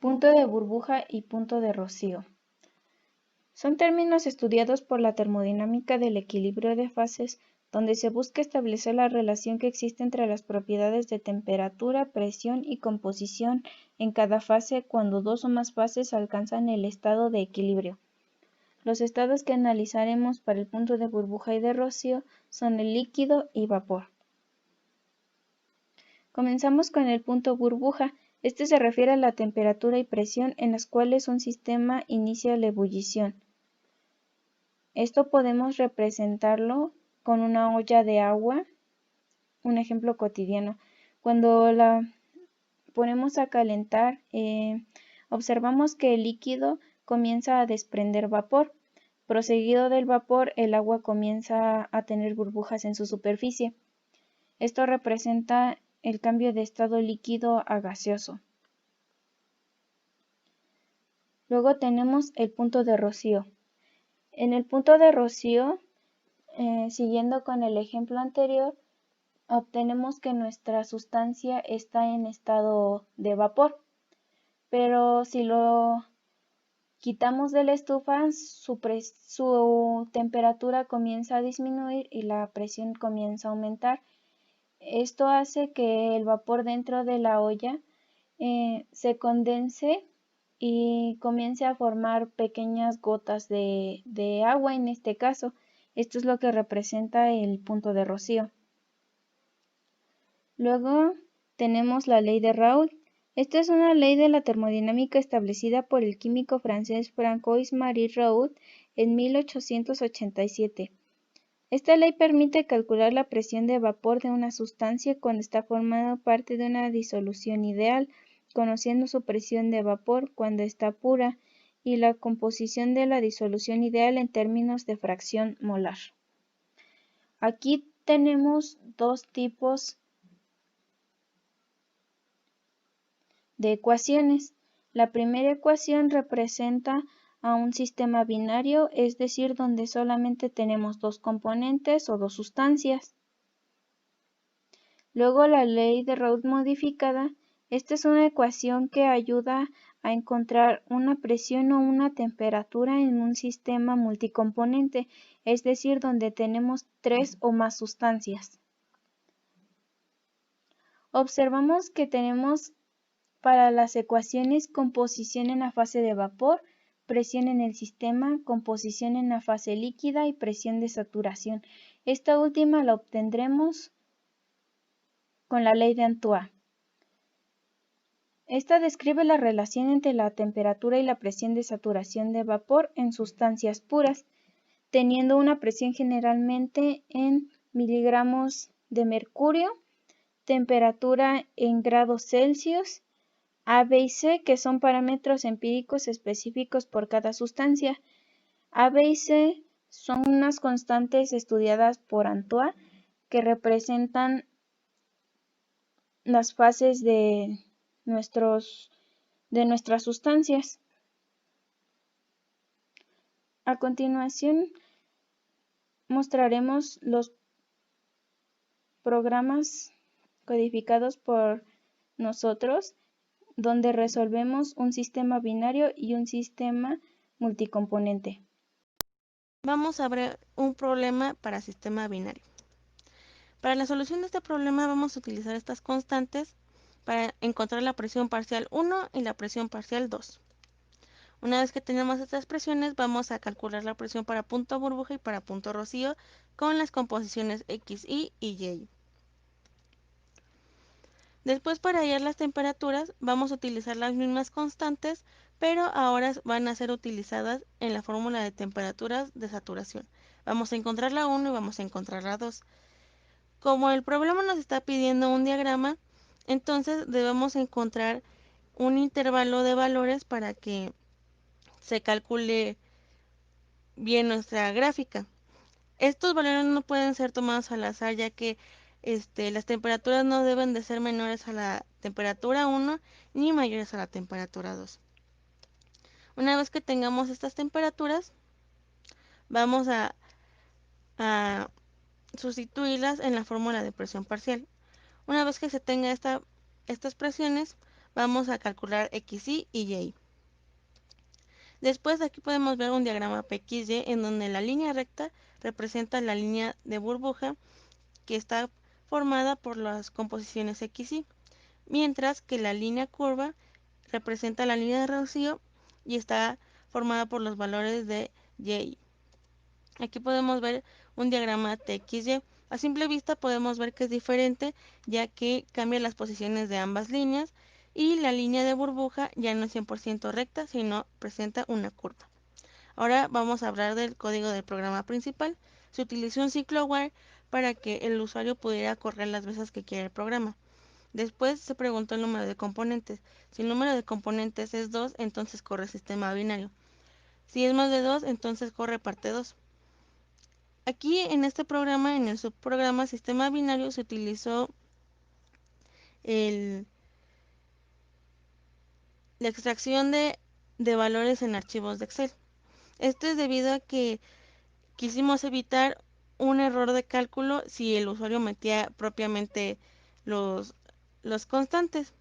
Punto de burbuja y punto de rocío. Son términos estudiados por la termodinámica del equilibrio de fases, donde se busca establecer la relación que existe entre las propiedades de temperatura, presión y composición en cada fase cuando dos o más fases alcanzan el estado de equilibrio. Los estados que analizaremos para el punto de burbuja y de rocío son el líquido y vapor. Comenzamos con el punto burbuja. Este se refiere a la temperatura y presión en las cuales un sistema inicia la ebullición. Esto podemos representarlo con una olla de agua, un ejemplo cotidiano. Cuando la ponemos a calentar, observamos que el líquido comienza a desprender vapor. Proseguido del vapor, el agua comienza a tener burbujas en su superficie. Esto representa el cambio de estado líquido a gaseoso. Luego tenemos el punto de rocío. En el punto de rocío, siguiendo con el ejemplo anterior, obtenemos que nuestra sustancia está en estado de vapor, pero si lo quitamos de la estufa, su temperatura comienza a disminuir y la presión comienza a aumentar. Esto hace que el vapor dentro de la olla se condense y comience a formar pequeñas gotas de agua en este caso. Esto es lo que representa el punto de rocío. Luego tenemos la ley de Raoult. Esta es una ley de la termodinámica establecida por el químico francés Francois-Marie Raoult en 1887. Esta ley permite calcular la presión de vapor de una sustancia cuando está formando parte de una disolución ideal, conociendo su presión de vapor cuando está pura y la composición de la disolución ideal en términos de fracción molar. Aquí tenemos dos tipos de ecuaciones. La primera ecuación representa a un sistema binario, es decir, donde solamente tenemos dos componentes o dos sustancias. Luego la ley de Raoult modificada. Esta es una ecuación que ayuda a encontrar una presión o una temperatura en un sistema multicomponente, es decir, donde tenemos tres o más sustancias. Observamos que tenemos para las ecuaciones composición en la fase de vapor, presión en el sistema, composición en la fase líquida y presión de saturación. Esta última la obtendremos con la ley de Antoine. Esta describe la relación entre la temperatura y la presión de saturación de vapor en sustancias puras, teniendo una presión generalmente en miligramos de mercurio, temperatura en grados Celsius, A, B y C, que son parámetros empíricos específicos por cada sustancia. A, B y C son unas constantes estudiadas por Antoine que representan las fases de nuestras sustancias. A continuación mostraremos los programas codificados por nosotros donde resolvemos un sistema binario y un sistema multicomponente. Vamos a ver un problema para sistema binario. Para la solución de este problema vamos a utilizar estas constantes para encontrar la presión parcial 1 y la presión parcial 2. Una vez que tenemos estas presiones, vamos a calcular la presión para punto burbuja y para punto rocío con las composiciones X, Y y Y. Después, para hallar las temperaturas, vamos a utilizar las mismas constantes, pero ahora van a ser utilizadas en la fórmula de temperaturas de saturación. Vamos a encontrar la 1 y vamos a encontrar la 2. Como el problema nos está pidiendo un diagrama, entonces debemos encontrar un intervalo de valores para que se calcule bien nuestra gráfica. Estos valores no pueden ser tomados al azar, ya que las temperaturas no deben de ser menores a la temperatura 1 ni mayores a la temperatura 2. Una vez que tengamos estas temperaturas, vamos a sustituirlas en la fórmula de presión parcial. Una vez que se tenga estas presiones, vamos a calcular XY y Y. Después aquí podemos ver un diagrama PXY en donde la línea recta representa la línea de burbuja que está formada por las composiciones XY, mientras que la línea curva representa la línea de rocío y está formada por los valores de Y. Aquí podemos ver un diagrama TXY. A simple vista podemos ver que es diferente, ya que cambia las posiciones de ambas líneas y la línea de burbuja ya no es 100% recta, sino presenta una curva. Ahora vamos a hablar del código del programa principal. Se utilizó un ciclo while para que el usuario pudiera correr las veces que quiera el programa. Después se preguntó el número de componentes. Si el número de componentes es 2, entonces corre sistema binario. Si es más de 2, entonces corre parte 2. Aquí en este programa, en el subprograma sistema binario, se utilizó la extracción de valores en archivos de Excel. Esto es debido a que quisimos evitar un error de cálculo si el usuario metía propiamente los, los constantes.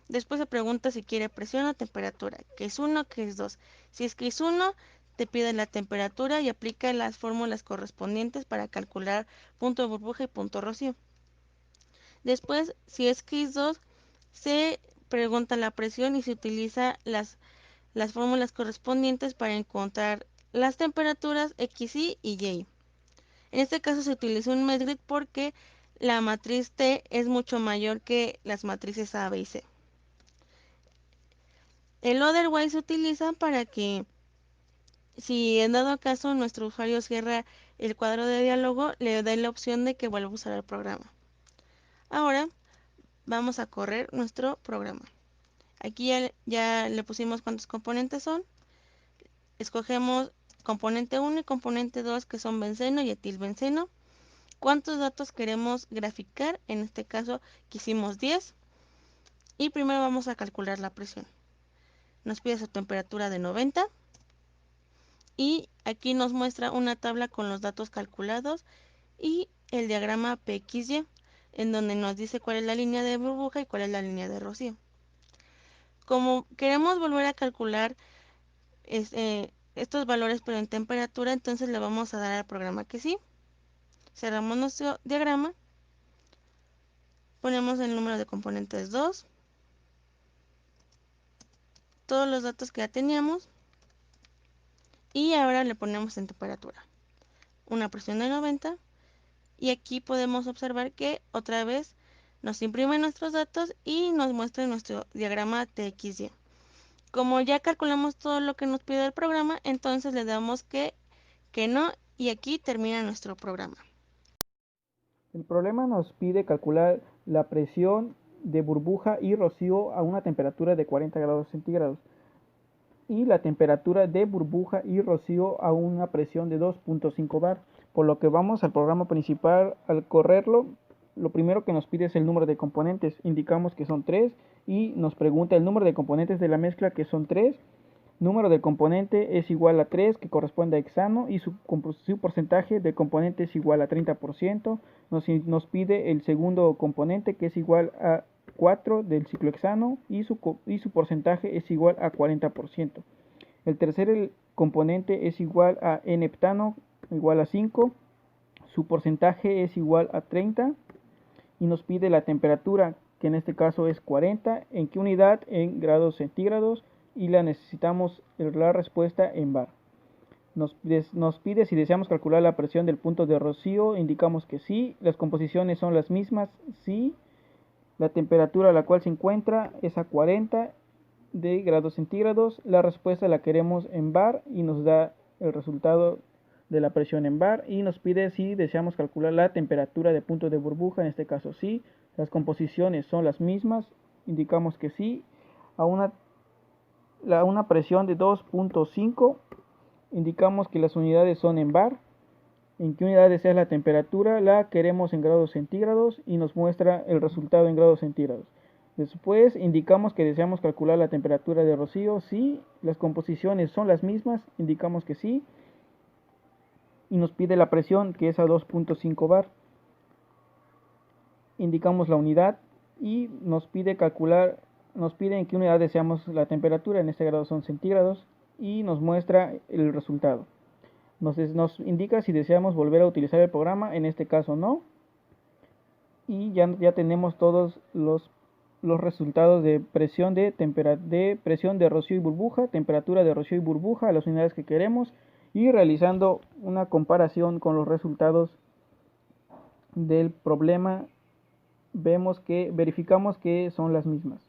Después se pregunta si quiere presión o temperatura, que es 1, que es 2. Si es que es 1, te pide la temperatura y aplica las fórmulas correspondientes para calcular punto de burbuja y punto rocío. Después, si es que es 2, se pregunta la presión y se utiliza las fórmulas correspondientes para encontrar las temperaturas XY y Y. En este caso se utilizó un medgrid porque la matriz T es mucho mayor que las matrices A, B y C. El otherwise se utiliza para que, si en dado caso nuestro usuario cierra el cuadro de diálogo, le dé la opción de que vuelva a usar el programa. Ahora vamos a correr nuestro programa. Aquí ya le pusimos cuántos componentes son. Escogemos componente 1 y componente 2, que son benceno y etilbenceno. ¿Cuántos datos queremos graficar? En este caso quisimos 10. Y primero vamos a calcular la presión. Nos pide su temperatura de 90. Y aquí nos muestra una tabla con los datos calculados y el diagrama PXY, en donde nos dice cuál es la línea de burbuja y cuál es la línea de rocío. Como queremos volver a calcular estos valores pero en temperatura, entonces le vamos a dar al programa que sí. Cerramos nuestro diagrama, ponemos el número de componentes 2, todos los datos que ya teníamos y ahora le ponemos en temperatura una presión de 90 y aquí podemos observar que otra vez nos imprime nuestros datos y nos muestra nuestro diagrama TXY. Como ya calculamos todo lo que nos pide el programa, entonces le damos que no y aquí termina nuestro programa. El problema nos pide calcular la presión de burbuja y rocío a una temperatura de 40 grados centígrados y la temperatura de burbuja y rocío a una presión de 2.5 bar. Por lo que vamos al programa principal. Al correrlo, lo primero que nos pide es el número de componentes. Indicamos que son 3 y nos pregunta el número de componentes de la mezcla, que son 3. Número del componente es igual a 3, que corresponde a hexano, y su porcentaje del componente es igual a 30%. Nos pide el segundo componente, que es igual a 4 del ciclohexano, y su porcentaje es igual a 40%. El tercer componente es igual a N-heptano, igual a 5, su porcentaje es igual a 30, y nos pide la temperatura, que en este caso es 40, ¿en qué unidad? En grados centígrados, y la necesitamos la respuesta en bar. Nos pide si deseamos calcular la presión del punto de rocío. Indicamos que sí. Las composiciones son las mismas, sí. La temperatura a la cual se encuentra es a 40 de grados centígrados. La respuesta la queremos en bar y nos da el resultado de la presión en bar, y nos pide si deseamos calcular la temperatura de punto de burbuja. En este caso sí. Las composiciones son las mismas, indicamos que sí. A una presión de 2.5, indicamos que las unidades son en bar. En qué unidad desea la temperatura, la queremos en grados centígrados y nos muestra el resultado en grados centígrados. Después indicamos que deseamos calcular la temperatura de rocío, sí. Las composiciones son las mismas, indicamos que sí. Y nos pide la presión, que es a 2.5 bar. Indicamos la unidad y nos pide calcular nos pide en qué unidad deseamos la temperatura, en este grado son centígrados, y nos muestra el resultado. Nos indica si deseamos volver a utilizar el programa, en este caso no, y ya tenemos todos los resultados de presión presión de rocío y burbuja, temperatura de rocío y burbuja a las unidades que queremos, y realizando una comparación con los resultados del problema verificamos que son las mismas.